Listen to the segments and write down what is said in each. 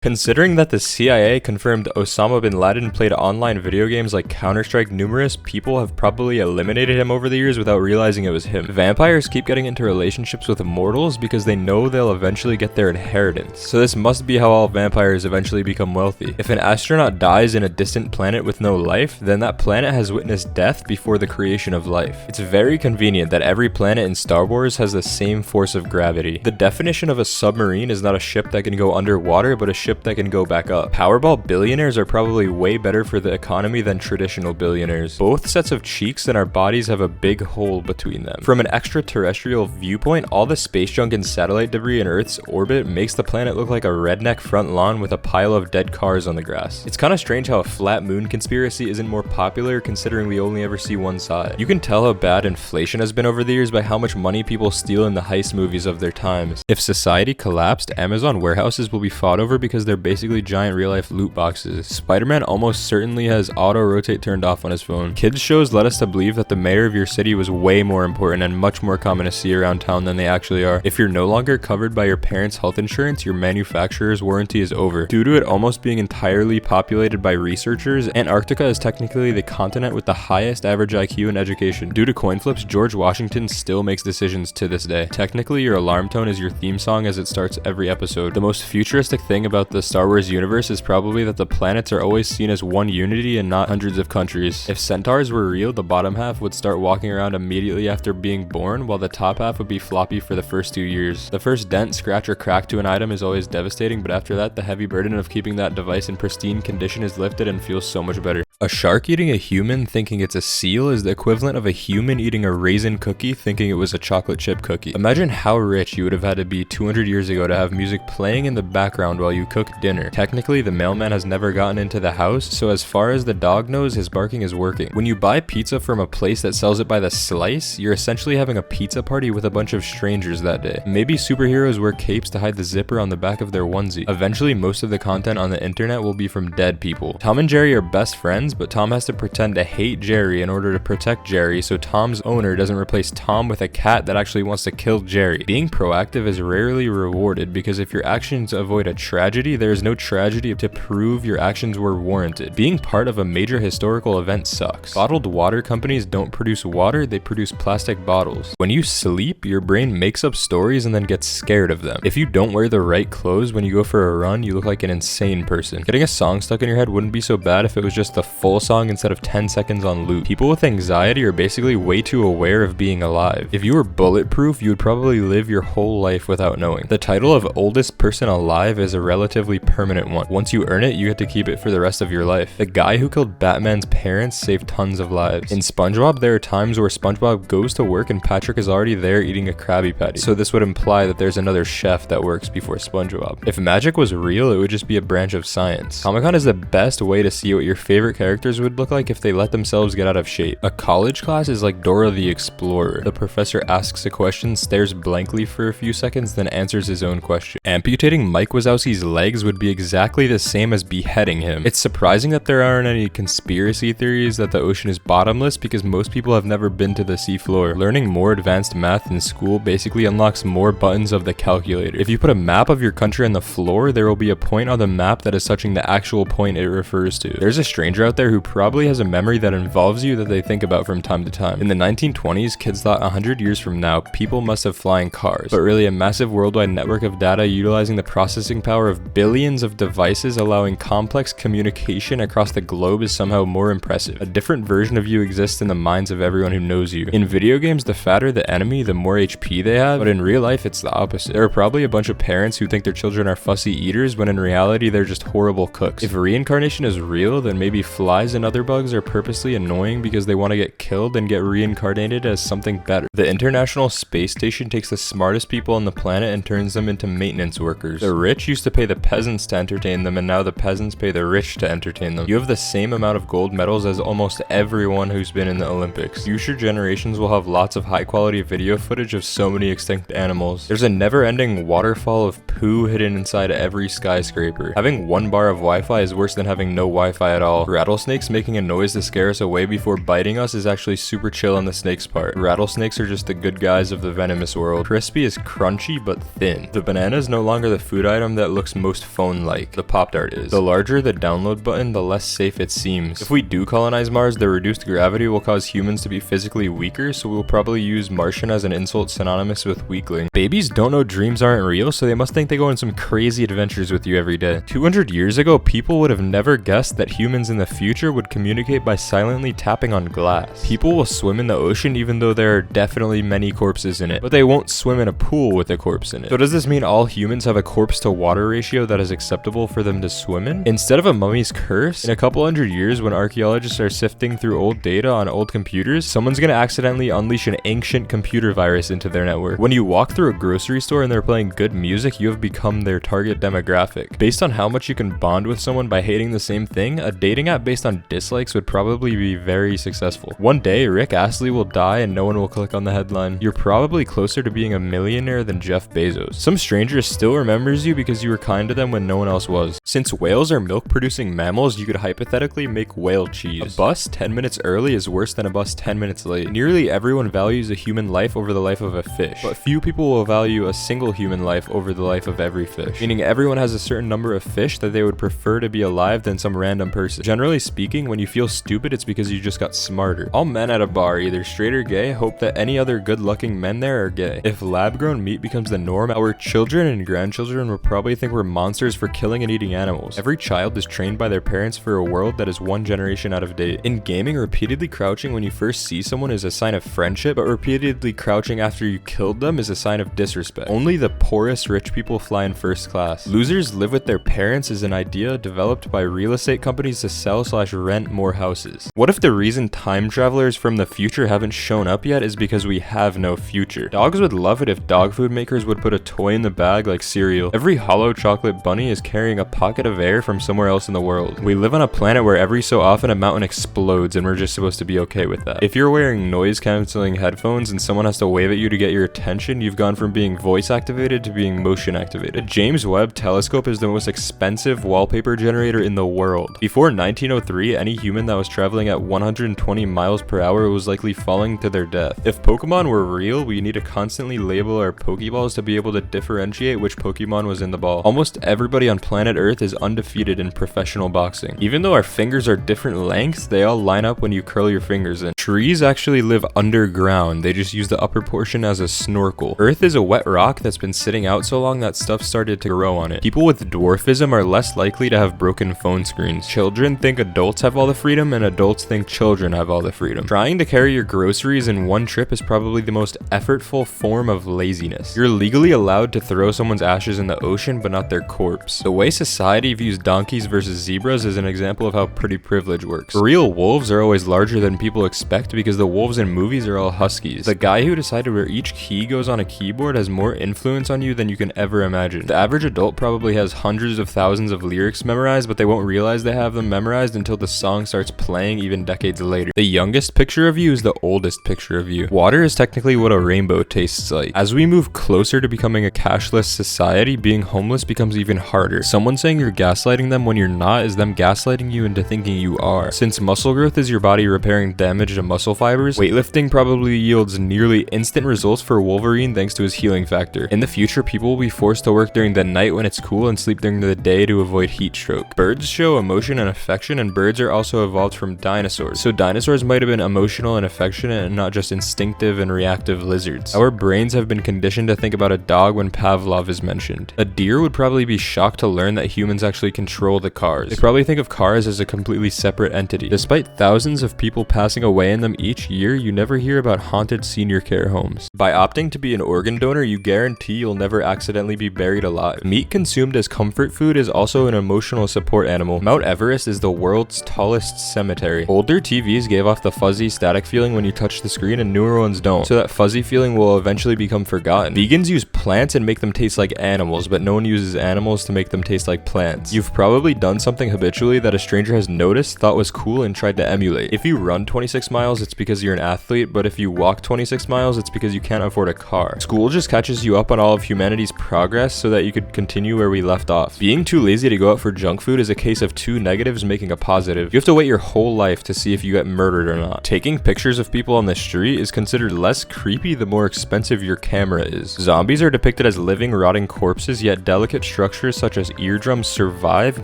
Considering that the CIA confirmed Osama bin Laden played online video games like Counter-Strike, numerous people have probably eliminated him over the years without realizing it was him. Vampires keep getting into relationships with immortals because they know they'll eventually get their inheritance. So this must be how all vampires eventually become wealthy. If an astronaut dies in a distant planet with no life, then that planet has witnessed death before the creation of life. It's very convenient that every planet in Star Wars has the same force of gravity. The definition of a submarine is not a ship that can go underwater, but a ship that can go back up. Powerball billionaires are probably way better for the economy than traditional billionaires. Both sets of cheeks and our bodies have a big hole between them. From an extraterrestrial viewpoint, all the space junk and satellite debris in Earth's orbit makes the planet look like a redneck front lawn with a pile of dead cars on the grass. It's kind of strange how a flat moon conspiracy isn't more popular considering we only ever see one side. You can tell how bad inflation has been over the years by how much money people steal in the heist movies of their times. If society collapsed, Amazon warehouses will be fought over because they're basically giant real-life loot boxes. Spider-Man almost certainly has auto-rotate turned off on his phone. Kids shows led us to believe that the mayor of your city was way more important and much more common to see around town than they actually are. If you're no longer covered by your parents' health insurance, your manufacturer's warranty is over. Due to it almost being entirely populated by researchers, Antarctica is technically the continent with the highest average IQ in education. Due to coin flips, George Washington still makes decisions to this day. Technically, your alarm tone is your theme song as it starts every episode. The most futuristic thing about the Star Wars universe is probably that the planets are always seen as one unity and not hundreds of countries. If centaurs were real, the bottom half would start walking around immediately after being born, while the top half would be floppy for the first 2 years. The first dent, scratch, or crack to an item is always devastating, but after that, the heavy burden of keeping that device in pristine condition is lifted and feels so much better. A shark eating a human thinking it's a seal is the equivalent of a human eating a raisin cookie thinking it was a chocolate chip cookie. Imagine how rich you would have had to be 200 years ago to have music playing in the background while you cook dinner. Technically, the mailman has never gotten into the house, so as far as the dog knows, his barking is working. When you buy pizza from a place that sells it by the slice, you're essentially having a pizza party with a bunch of strangers that day. Maybe superheroes wear capes to hide the zipper on the back of their onesie. Eventually, most of the content on the internet will be from dead people. Tom and Jerry are best friends, but Tom has to pretend to hate Jerry in order to protect Jerry, so Tom's owner doesn't replace Tom with a cat that actually wants to kill Jerry. Being proactive is rarely rewarded because if your actions avoid a tragedy, there is no tragedy to prove your actions were warranted. Being part of a major historical event sucks. Bottled water companies don't produce water, they produce plastic bottles. When you sleep, your brain makes up stories and then gets scared of them. If you don't wear the right clothes when you go for a run, you look like an insane person. Getting a song stuck in your head wouldn't be so bad if it was just the full song instead of 10 seconds on loop. People with anxiety are basically way too aware of being alive. If you were bulletproof, you would probably live your whole life without knowing. The title of oldest person alive is a relatively permanent one. Once you earn it, you get to keep it for the rest of your life. The guy who killed Batman's parents saved tons of lives. In SpongeBob, there are times where SpongeBob goes to work and Patrick is already there eating a Krabby Patty. So this would imply that there's another chef that works before SpongeBob. If magic was real, it would just be a branch of science. Comic-Con is the best way to see what your favorite characters would look like if they let themselves get out of shape. A college class is like Dora the Explorer. The professor asks a question, stares blankly for a few seconds, then answers his own question. Amputating Mike Wazowski's legs would be exactly the same as beheading him. It's surprising that there aren't any conspiracy theories that the ocean is bottomless because most people have never been to the seafloor. Learning more advanced math in school basically unlocks more buttons of the calculator. If you put a map of your country on the floor, there will be a point on the map that is touching the actual point it refers to. There's a stranger out there who probably has a memory that involves you that they think about from time to time. In the 1920s, kids thought 100 years from now, people must have flying cars, but really a massive worldwide network of data utilizing the processing power of billions of devices allowing complex communication across the globe is somehow more impressive. A different version of you exists in the minds of everyone who knows you. In video games, the fatter the enemy, the more HP they have, but in real life, it's the opposite. There are probably a bunch of parents who think their children are fussy eaters when in reality, they're just horrible cooks. If reincarnation is real, then maybe flies and other bugs are purposely annoying because they want to get killed and get reincarnated as something better. The International Space Station takes the smartest people on the planet and turns them into maintenance workers. The rich used to pay the peasants to entertain them, and now the peasants pay the rich to entertain them. You have the same amount of gold medals as almost everyone who's been in the Olympics. Future generations will have lots of high quality video footage of so many extinct animals. There's a never-ending waterfall of poo hidden inside every skyscraper. Having 1 bar of Wi-Fi is worse than having no Wi-Fi at all. Rattlesnakes making a noise to scare us away before biting us is actually super chill on the snake's part. Rattlesnakes are just the good guys of the venomous world. Crispy is crunchy but thin. The banana is no longer the food item that looks most phone-like. The Pop-Tart is. The larger the download button, the less safe it seems. If we do colonize Mars, the reduced gravity will cause humans to be physically weaker, so we'll probably use Martian as an insult synonymous with weakling. Babies don't know dreams aren't real, so they must think they go on some crazy adventures with you every day. 200 years ago, people would have never guessed that humans in the future would communicate by silently tapping on glass. People will swim in the ocean even though there are definitely many corpses in it, but they won't swim in a pool with a corpse in it. So does this mean all humans have a corpse to water ratio that is acceptable for them to swim in? Instead of a mummy's curse, in a couple hundred years when archaeologists are sifting through old data on old computers, someone's gonna accidentally unleash an ancient computer virus into their network. When you walk through a grocery store and they're playing good music, you have become their target demographic. Based on how much you can bond with someone by hating the same thing, a dating app based on dislikes would probably be very successful. One day, Rick Astley will die and no one will click on the headline. You're probably closer to being a millionaire than Jeff Bezos. Some stranger still remembers you because you were kind to them when no one else was. Since whales are milk-producing mammals, you could hypothetically make whale cheese. A bus 10 minutes early is worse than a bus 10 minutes late. Nearly everyone values a human life over the life of a fish, but few people will value a single human life over the life of every fish, meaning everyone has a certain number of fish that they would prefer to be alive than some random person. Generally speaking, when you feel stupid, it's because you just got smarter. All men at a bar, either straight or gay, hope that any other good-looking men there are gay. If lab-grown meat becomes the norm, our children and grandchildren will probably think we're monsters for killing and eating animals. Every child is trained by their parents for a world that is one generation out of date. In gaming, repeatedly crouching when you first see someone is a sign of friendship, but repeatedly crouching after you killed them is a sign of disrespect. Only the poorest rich people fly in first class. Losers live with their parents is an idea developed by real estate companies to sell/rent more houses. What if the reason time travelers from the future haven't shown up yet is because we have no future? Dogs would love it if dog food makers would put a toy in the bag like cereal. Every hollow chocolate bunny is carrying a pocket of air from somewhere else in the world. We live on a planet where every so often a mountain explodes and we're just supposed to be okay with that. If you're wearing noise cancelling headphones and someone has to wave at you to get your attention, you've gone from being voice activated to being motion activated. The James Webb Telescope is the most expensive wallpaper generator in the world. Before 1903, any human that was traveling at 120 miles per hour was likely falling to their death. If Pokemon were real, we need to constantly label our Pokeballs to be able to differentiate which Pokemon was in the ball. Almost everybody on planet Earth is undefeated in professional boxing. Even though our fingers are different lengths, they all line up when you curl your fingers in. Trees actually live underground, they just use the upper portion as a snorkel. Earth is a wet rock that's been sitting out so long that stuff started to grow on it. People with dwarfism are less likely to have broken phone screens. Children think adults have all the freedom and adults think children have all the freedom. Trying to carry your groceries in one trip is probably the most effortful form of laziness. You're legally allowed to throw someone's ashes in the ocean but not their corpse. The way society views donkeys versus zebras is an example of how pretty privilege works. Real wolves are always larger than people expect because the wolves in movies are all huskies. The guy who decided where each key goes on a keyboard has more influence on you than you can ever imagine. The average adult probably has hundreds of thousands of lyrics memorized, but they won't realize they have them memorized until the song starts playing even decades later. The youngest picture of you is the oldest picture of you. Water is technically what a rainbow tastes like. As we move closer to becoming a cashless society, being homeless becomes even harder. Someone saying you're gaslighting them when you're not is them gaslighting you into thinking you are. Since muscle growth is your body repairing damaged muscle fibers, weightlifting probably yields nearly instant results for Wolverine thanks to his healing factor. In the future, people will be forced to work during the night when it's cool and sleep during the day to avoid heat stroke. Birds show emotion and affection, and birds are also evolved from dinosaurs. So dinosaurs might have been emotional and affectionate and not just instinctive and reactive lizards. Our brains have been conditioned to think about a dog when Pavlov is mentioned. A deer would probably be shocked to learn that humans actually control the cars. They probably think of cars as a completely separate entity. Despite thousands of people passing away in them each year, you never hear about haunted senior care homes. By opting to be an organ donor, you guarantee you'll never accidentally be buried alive. Meat consumed as comfort food is also an emotional support animal. Mount Everest is the world's tallest cemetery. Older TVs gave off the fuzzy static feeling when you touch the screen, and newer ones don't, so that fuzzy feeling will eventually become forgotten. Vegans use plants and make them taste like animals, but no one uses animals to make them taste like plants. You've probably done something habitually that a stranger has noticed, thought was cool, and tried to emulate. If you run 26 miles, it's because you're an athlete, but if you walk 26 miles, it's because you can't afford a car. School just catches you up on all of humanity's progress so that you could continue where we left off. Being too lazy to go out for junk food is a case of two negatives making a positive. You have to wait your whole life to see if you get murdered or not. Taking pictures of people on the street is considered less creepy the more expensive your camera is. Zombies are depicted as living, rotting corpses, yet delicate structures such as eardrums survive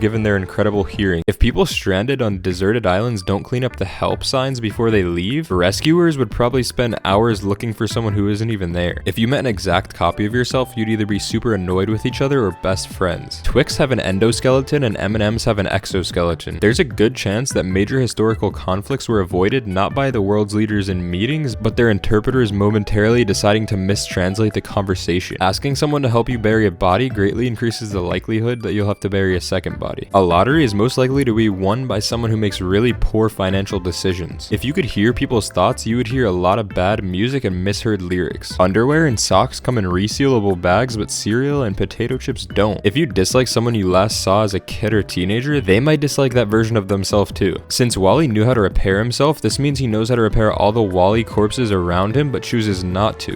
given their incredible hearing. If people stranded on deserted islands don't clean up the help signs before they leave, rescuers would probably spend hours looking for someone who isn't even there. If you met an exact copy of yourself, you'd either be super annoyed with each other or best friends. Twix have an endoskeleton and M&Ms have an exoskeleton. There's a good chance that major historical conflicts were avoided not by the world's leaders in meetings, but their interpreters momentarily deciding to mistranslate the conversation. Asking someone to help you bury a body greatly increases the likelihood that you'll have to bury a second body. A lottery is most likely to be won by someone who makes really poor financial decisions. If you could hear people's thoughts, you would hear a lot of bad music and misheard lyrics. Underwear and socks come in resealable bags, but cereal and potato chips don't. If you dislike someone you last saw as a kid or teenager, they might dislike that version of themselves too. Since Wally knew how to repair himself, this means he knows how to repair all the Wally corpses around him but chooses not to.